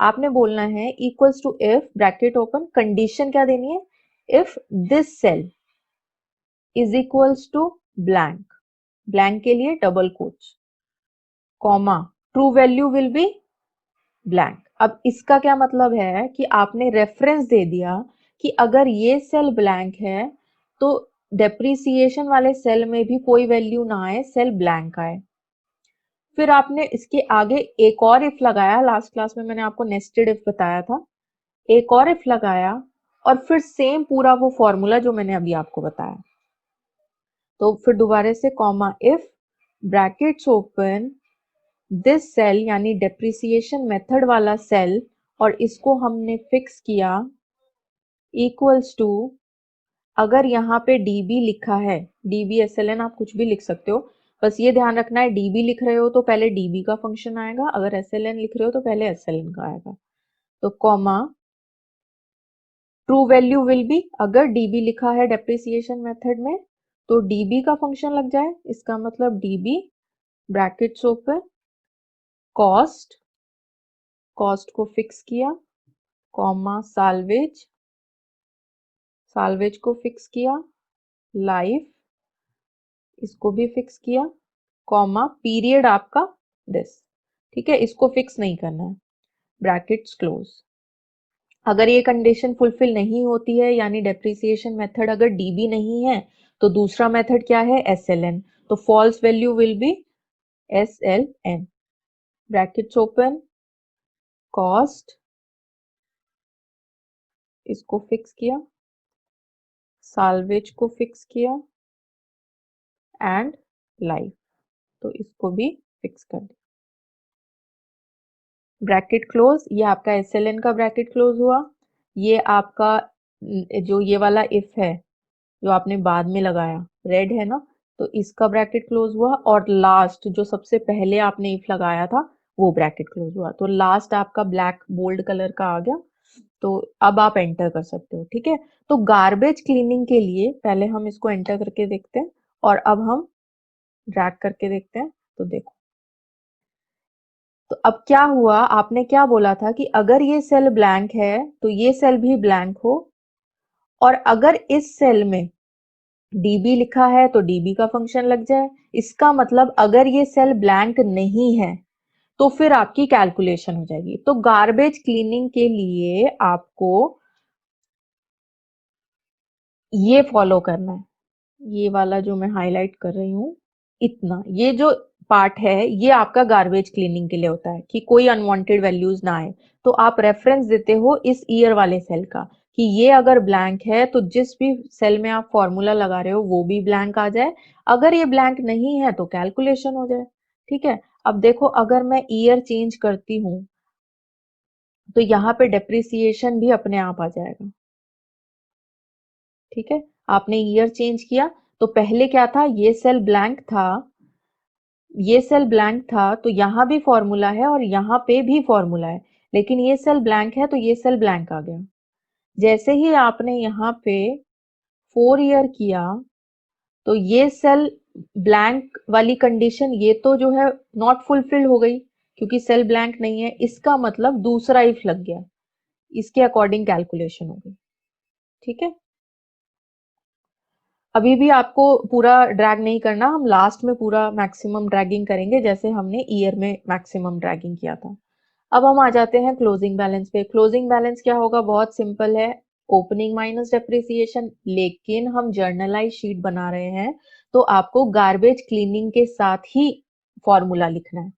आपने बोलना है equals to if, bracket open, condition क्या देनी है? If this cell is equals to blank, blank के लिए double quotes, comma true value will be blank. अब इसका क्या मतलब है कि आपने रेफरेंस दे दिया कि अगर ये सेल ब्लैंक है तो डेप्रिसिएशन वाले सेल में भी कोई वैल्यू ना आए, सेल ब्लैंक आए। फिर आपने इसके आगे एक और इफ लगाया, लास्ट क्लास में मैंने आपको नेस्टेड इफ बताया था। एक और इफ लगाया और फिर सेम पूरा वो फॉर्मूला जो मैंने अभी आपको बताया, तो फिर दोबारा से comma if brackets open this cell यानी डेप्रिसिएशन मेथड वाला सेल, और इसको हमने फिक्स किया इक्वल्स टू, अगर यहाँ पे डीबी लिखा है, डीबी एसएलएन आप कुछ भी लिख सकते हो, बस ये ध्यान रखना है डीबी लिख रहे हो तो पहले डीबी का फंक्शन आएगा, अगर एसएलएन लिख रहे हो तो पहले एसएलएन का आएगा। तो comma true value will B, अगर डीबी लिखा है डेप्रिसिएशन मेथड में तो डीबी का फंक्शन लग जाए, इसका मतलब dB brackets open cost, cost को फिक्स किया, कॉमा साल्वेज, साल्वेज को फिक्स किया, लाइफ इसको भी फिक्स किया, कॉमा पीरियड आपका दिस, ठीक है, इसको फिक्स नहीं करना है, ब्रैकेट्स क्लोज। अगर ये कंडीशन फुलफिल नहीं होती है यानी डेप्रिसिएशन मेथड अगर डीबी नहीं है तो दूसरा मेथड क्या है, एसएलएन, तो false value will be SLN, brackets open cost, इसको फिक्स किया, साल्वेज को फिक्स किया एंड लाइफ, तो इसको भी फिक्स कर दिया, ब्रैकेट क्लोज। ये आपका एसएलएन का ब्रैकेट क्लोज हुआ, ये आपका जो ये वाला इफ है जो आपने बाद में लगाया रेड है ना, तो इसका ब्रैकेट क्लोज हुआ, और लास्ट जो सबसे पहले आपने इफ लगाया था वो ब्रैकेट क्लोज हुआ, तो लास्ट आपका ब्लैक बोल्ड कलर का आ गया। तो अब आप एंटर कर सकते हो, ठीक है। तो गार्बेज क्लीनिंग के लिए पहले हम इसको एंटर करके देखते हैं और अब हम ड्रैग करके देखते हैं। तो देखो, तो अब क्या हुआ, आपने क्या बोला था कि अगर ये सेल ब्लैंक है तो ये सेल भी ब्लैंक हो, और अगर इस सेल में डीबी लिखा है तो डीबी का फंक्शन लग जाए। इसका मतलब अगर ये सेल ब्लैंक नहीं है तो फिर आपकी कैलकुलेशन हो जाएगी। तो गार्बेज क्लीनिंग के लिए आपको ये फॉलो करना है, ये वाला जो मैं हाईलाइट कर रही हूं, इतना ये जो पार्ट है ये आपका गार्बेज क्लीनिंग के लिए होता है कि कोई अनवांटेड वैल्यूज ना आए। तो आप रेफरेंस देते हो इस ईयर वाले सेल का कि ये अगर ब्लैंक है तो जिस भी सेल में आप फॉर्मूला लगा रहे हो वो भी ब्लैंक आ जाए, अगर ये ब्लैंक नहीं है तो कैलकुलेशन हो जाए, ठीक है। अब देखो अगर मैं ईयर चेंज करती हूं तो यहाँ पे डेप्रिसिएशन भी अपने आप आ जाएगा, ठीक है। आपने ईयर चेंज किया तो पहले क्या था, ये सेल ब्लैंक था, ये सेल ब्लैंक था तो यहाँ भी फॉर्मूला है और यहाँ पे भी फॉर्मूला है, लेकिन ये सेल ब्लैंक है तो ये सेल ब्लैंक आ गया। जैसे ही आपने यहाँ पे 4 ईयर किया तो ये सेल ब्लैंक वाली कंडीशन ये तो जो है नॉट फुलफिल्ड हो गई क्योंकि सेल ब्लैंक नहीं है, इसका मतलब दूसरा इफ लग गया, इसके अकॉर्डिंग कैलकुलेशन हो गई, ठीक है। अभी भी आपको पूरा ड्रैग नहीं करना, हम लास्ट में पूरा मैक्सिमम ड्रैगिंग करेंगे जैसे हमने ईयर में मैक्सिमम ड्रैगिंग किया था। अब हम आ जाते हैं क्लोजिंग बैलेंस पे। क्लोजिंग बैलेंस क्या होगा, बहुत सिंपल है, ओपनिंग माइनस डेप्रिसिएशन, लेकिन हम जर्नलाइज शीट बना रहे हैं तो आपको गार्बेज क्लीनिंग के साथ ही फॉर्मूला लिखना है,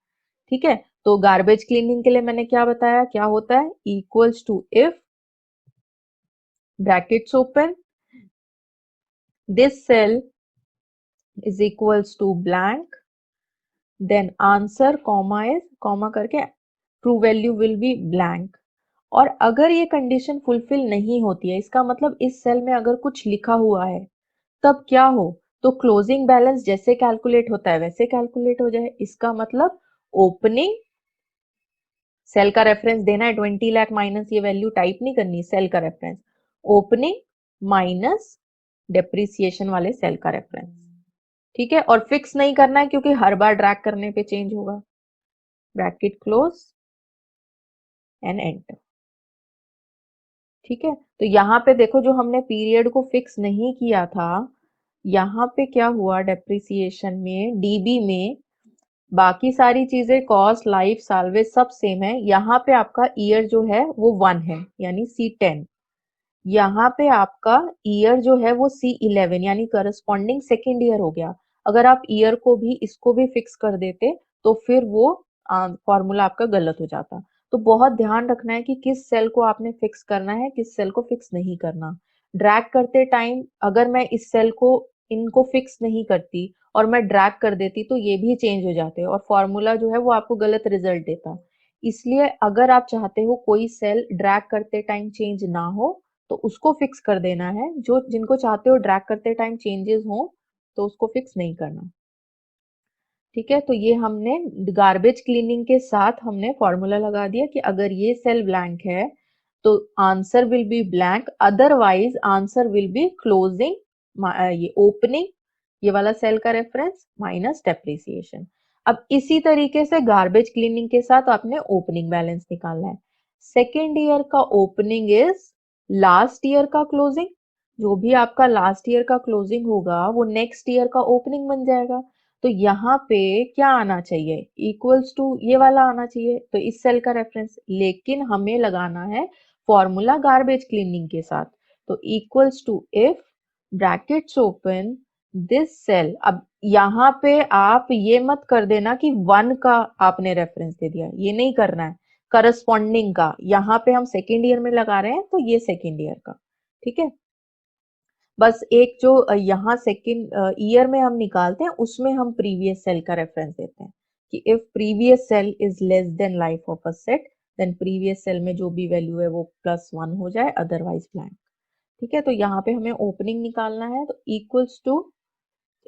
ठीक है। तो गार्बेज क्लीनिंग के लिए मैंने क्या बताया, क्या होता है, equals to if brackets open this cell is equals to blank, then answer comma is comma करके true value will be blank। और अगर ये कंडीशन फुलफिल नहीं होती है, इसका मतलब इस सेल में अगर कुछ लिखा हुआ है तब क्या हो, तो क्लोजिंग बैलेंस जैसे कैलकुलेट होता है वैसे कैलकुलेट हो जाए। इसका मतलब ओपनिंग सेल का रेफरेंस देना है 20 लाख माइनस ये वैल्यू टाइप नहीं करनी, सेल का रेफरेंस ओपनिंग माइनस डेप्रिसिएशन वाले सेल का रेफरेंस, ठीक है। और फिक्स नहीं करना है क्योंकि हर बार ड्रैग करने पे चेंज होगा, ब्रैकेट क्लोज एंड एंटर, ठीक है। तो यहाँ पे देखो जो हमने पीरियड को फिक्स नहीं किया था, यहाँ पे क्या हुआ, डेप्रिसिएशन में डीबी में बाकी सारी चीजें कॉस्ट लाइफ साल्वेज सब सेम है, यहाँ पे आपका ईयर जो है वो 1 है यानी C10, यहाँ पे आपका ईयर जो है वो C11 यानी करस्पॉन्डिंग सेकेंड ईयर हो गया। अगर आप ईयर को भी इसको भी फिक्स कर देते तो फिर वो फॉर्मूला आपका गलत हो जाता। तो बहुत ध्यान रखना है कि किस सेल को आपने फिक्स करना है, किस सेल को फिक्स नहीं करना। ड्रैग करते टाइम अगर मैं इस सेल को इनको फिक्स नहीं करती और मैं ड्रैग कर देती तो ये भी चेंज हो जाते और फॉर्मूला जो है वो आपको गलत रिजल्ट देता। इसलिए अगर आप चाहते हो कोई सेल ड्रैग करते टाइम चेंज ना हो तो उसको फिक्स कर देना है। जो जिनको चाहते हो ड्रैग करते टाइम चेंजेस हो तो उसको फिक्स नहीं करना। ठीक है, तो ये हमने गार्बेज क्लीनिंग के साथ हमने फॉर्मूला लगा दिया कि अगर ये सेल ब्लैंक है तो answer will be blank, otherwise answer will be closing, ये ओपनिंग, ये वाला सेल का रेफरेंस माइनस डेप्रिसिएशन। अब इसी तरीके से गार्बेज क्लीनिंग के साथ आपने ओपनिंग बैलेंस निकालना है। सेकेंड ईयर का ओपनिंग इज लास्ट ईयर का क्लोजिंग, जो भी आपका लास्ट ईयर का क्लोजिंग होगा वो नेक्स्ट ईयर का ओपनिंग बन जाएगा। तो यहाँ पे क्या आना चाहिए, इक्वल्स टू ये वाला आना चाहिए, तो इस सेल का रेफरेंस, लेकिन हमें लगाना है फॉर्मूला गार्बेज क्लीनिंग के साथ। तो equals to if brackets open this cell. अब यहाँ पे आप ये मत कर देना कि 1 का आपने रेफरेंस दे दिया, ये नहीं करना है। करस्पॉन्डिंग का यहाँ पे हम सेकेंड ईयर में लगा रहे हैं तो ये सेकेंड ईयर का। ठीक है, बस एक जो यहाँ सेकेंड ईयर में हम निकालते हैं उसमें हम प्रीवियस सेल का रेफरेंस देते हैं कि if previous cell is less than life of asset then previous cell में जो भी वैल्यू है वो +1 हो जाए, अदरवाइज ब्लैंक। ठीक है, तो यहाँ पे हमें ओपनिंग निकालना है, तो equals to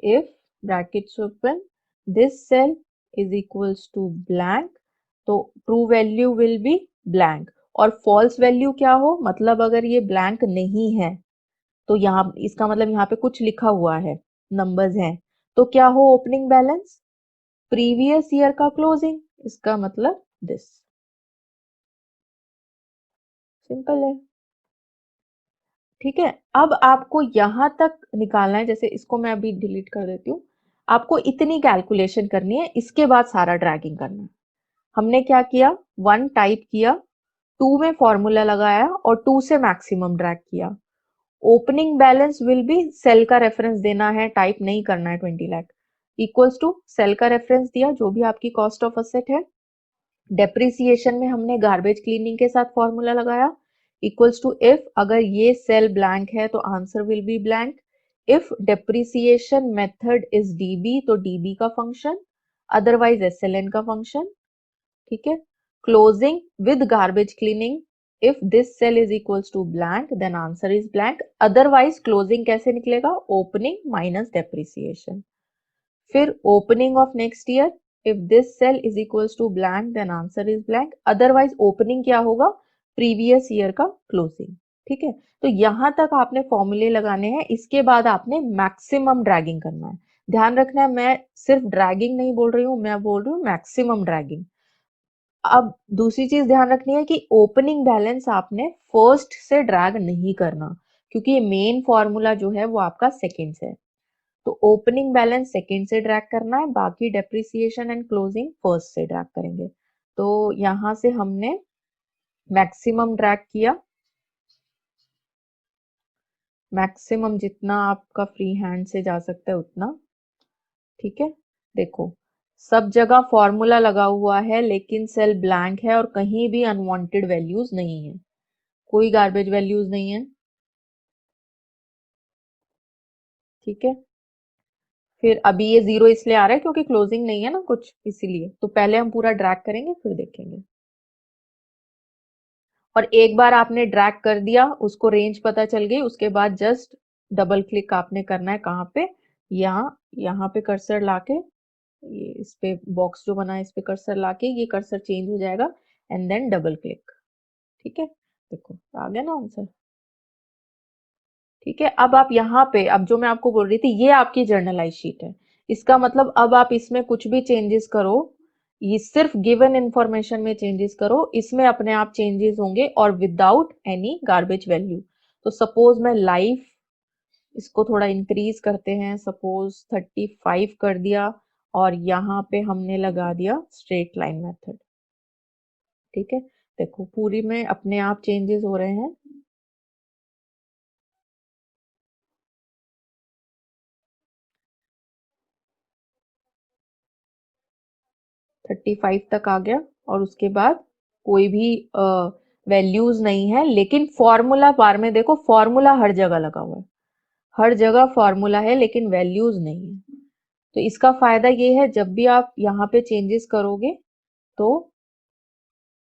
if brackets open this cell is equals to blank, तो true value will be blank और फॉल्स वैल्यू क्या हो, मतलब अगर ये ब्लैंक नहीं है तो यहाँ इसका मतलब यहाँ पे कुछ लिखा हुआ है, नंबर्स हैं, तो क्या हो ओपनिंग बैलेंस प्रीवियस ईयर का क्लोजिंग, इसका मतलब दिस। सिंपल है। ठीक है, अब आपको यहां तक निकालना है, जैसे इसको मैं अभी डिलीट कर देती हूँ। आपको इतनी कैलकुलेशन करनी है, इसके बाद सारा ड्रैगिंग करना है। हमने क्या किया, 1 टाइप किया, 2 में फॉर्मूला लगाया और 2 से मैक्सिमम ड्रैग किया। Opening balance will be cell का रेफरेंस देना है, टाइप नहीं करना है 20 लाख, इक्वल्स टू सेल का रेफरेंस दिया जो भी आपकी कॉस्ट ऑफ असेट है। डेप्रिसिएशन में हमने गार्बेज क्लीनिंग के साथ फॉर्मूला लगाया, इक्वल्स टू इफ अगर ये सेल ब्लैंक है तो answer will be blank, if depreciation method is dB तो डीबी का फंक्शन, अदरवाइज एसएलएन का फंक्शन। ठीक है, closing with garbage cleaning, if this cell is equals to blank then answer is blank, otherwise closing कैसे निकलेगा, opening minus depreciation। फिर opening of next year, if this cell is equals to blank then answer is blank, otherwise opening क्या होगा, previous year का closing। ठीक है, तो यहां तक आपने फॉर्मूले लगाने हैं, इसके बाद आपने मैक्सिमम ड्रैगिंग करना है। ध्यान रखना है, मैं सिर्फ ड्रैगिंग नहीं बोल रही हूँ, मैं बोल रही हूँ मैक्सिमम ड्रैगिंग। अब दूसरी चीज ध्यान रखनी है कि ओपनिंग बैलेंस आपने फर्स्ट से ड्रैग नहीं करना, क्योंकि ये मेन फॉर्मूला जो है वो आपका सेकंड से है। तो ओपनिंग बैलेंस सेकंड से ड्रैग करना है, बाकी डेप्रिसिएशन एंड क्लोजिंग फर्स्ट से ड्रैग करेंगे। तो यहां से हमने मैक्सिमम ड्रैग किया, मैक्सिमम जितना आपका फ्री हैंड से जा सकता है उतना। ठीक है, देखो सब जगह फॉर्मूला लगा हुआ है लेकिन सेल ब्लैंक है और कहीं भी अनवांटेड वैल्यूज नहीं है, कोई गार्बेज वैल्यूज नहीं है। ठीक है, फिर अभी ये 0 इसलिए आ रहा है क्योंकि क्लोजिंग नहीं है ना कुछ, इसीलिए। तो पहले हम पूरा ड्रैग करेंगे फिर देखेंगे। और एक बार आपने ड्रैग कर दिया, उसको रेंज पता चल गई, उसके बाद जस्ट डबल क्लिक आपने करना है, कहाँ पे, यहाँ यहाँ पे कर्सर लाके, ये इस पे बॉक्स जो बना है इस पे कर्सर लाके ये कर्सर चेंज हो जाएगा एंड देन डबल क्लिक। ठीक है, देखो आ गया ना आंसर। ठीक है, अब आप यहाँ पे, अब जो मैं आपको बोल रही थी ये आपकी जर्नलाइज शीट है, इसका मतलब अब आप इसमें कुछ भी चेंजेस करो, ये सिर्फ गिवन इंफॉर्मेशन में चेंजेस करो, इसमें अपने आप चेंजेस होंगे और विदाउट एनी गार्बेज वैल्यू। तो सपोज मैं लाइफ, इसको थोड़ा इंक्रीज करते हैं, सपोज 35 कर दिया और यहाँ पे हमने लगा दिया स्ट्रेट लाइन मेथड। ठीक है, देखो पूरी में अपने आप चेंजेस हो रहे हैं। 35 तक आ गया और उसके बाद कोई भी वैल्यूज नहीं है, लेकिन फॉर्मूला बार में देखो फॉर्मूला हर जगह लगा हुआ है, हर जगह फॉर्मूला है लेकिन वैल्यूज नहीं है। तो इसका फायदा ये है जब भी आप यहाँ पे चेंजेस करोगे तो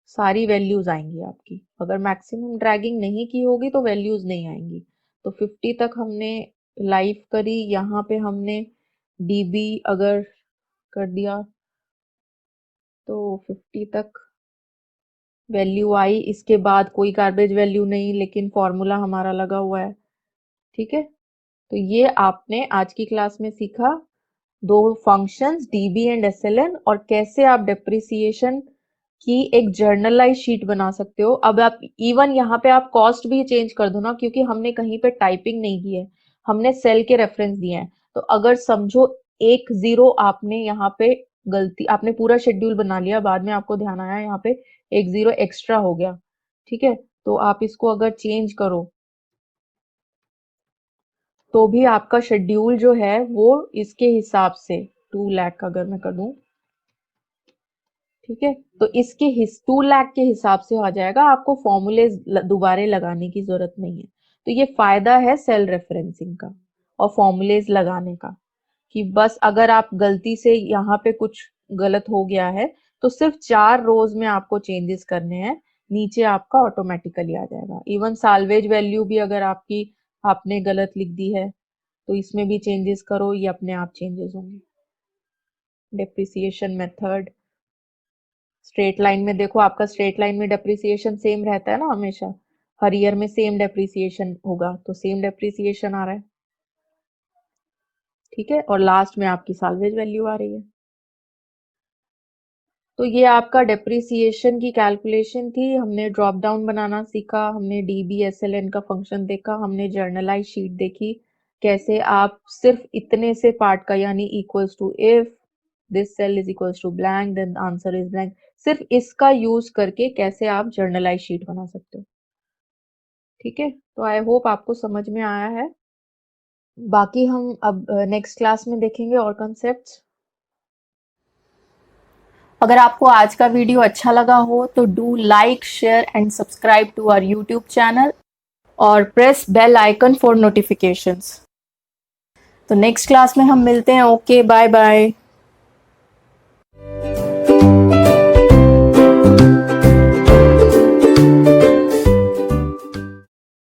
सारी वैल्यूज आएंगी आपकी। अगर मैक्सिमम ड्रैगिंग नहीं की होगी तो वैल्यूज नहीं आएंगी। तो 50 तक हमने लाइव करी, यहाँ पे हमने dB अगर कर दिया तो 50 तक वैल्यू आई। इसके बाद कोई गार्बेज वैल्यू नहीं, लेकिन फॉर्मूला हमारा लगा हुआ है। ठीक है, तो ये आपने आज की क्लास में सीखा, दो फंक्शंस dB एंड SLN, और कैसे आप डेप्रिसिएशन की एक जर्नलाइज शीट बना सकते हो। अब आप इवन यहाँ पे आप कॉस्ट भी चेंज कर दो ना, क्योंकि हमने कहीं पे टाइपिंग नहीं की है, हमने सेल के रेफरेंस दिए हैं। तो अगर समझो एक जीरो आपने यहाँ पे गलती, आपने पूरा शेड्यूल बना लिया, बाद में आपको ध्यान आया यहाँ पे एक जीरो एक्स्ट्रा हो गया, ठीक है, तो आप इसको अगर चेंज करो तो भी आपका शेड्यूल जो है वो इसके हिसाब से 2 लाख अगर मैं कर दूं, ठीक है, तो इसके 2 लाख के हिसाब से आ जाएगा, आपको फॉर्मूले दोबारे लगाने की जरूरत नहीं है। तो ये फायदा है सेल रेफरेंसिंग का और फॉर्मूलेज लगाने का, कि बस अगर आप गलती से यहाँ पे कुछ गलत हो गया है तो सिर्फ 4 रोज में आपको चेंजेस करने हैं, नीचे आपका ऑटोमेटिकली आ जाएगा। इवन साल्वेज वैल्यू भी अगर आपकी आपने गलत लिख दी है तो इसमें भी चेंजेस करो, ये अपने आप चेंजेस होंगे। डेप्रिसिएशन मेथड स्ट्रेट लाइन में देखो, आपका स्ट्रेट लाइन में डेप्रिसिएशन सेम रहता है ना हमेशा, हर ईयर में सेम डेप्रिसिएशन होगा, तो सेम डेप्रिसिएशन आ रहा है, ठीक है, और लास्ट में आपकी साल्वेज वैल्यू आ रही है। तो ये आपका डेप्रिसिएशन की कैलकुलेशन थी। हमने ड्रॉप डाउन बनाना सीखा, हमने dB SLN का फंक्शन देखा, हमने जर्नलाइज शीट देखी, कैसे आप सिर्फ इतने से पार्ट का, यानी equals to if this cell is equals to blank then answer is blank, सिर्फ इसका यूज करके कैसे आप जर्नलाइज शीट बना सकते हो। ठीक है, तो आई होप आपको समझ में आया है। बाकी हम अब नेक्स्ट क्लास में देखेंगे और कॉन्सेप्ट्स। अगर आपको आज का वीडियो अच्छा लगा हो तो do like, share and subscribe to our YouTube channel और press bell icon for notifications. तो नेक्स्ट क्लास में हम मिलते हैं। Okay, bye bye.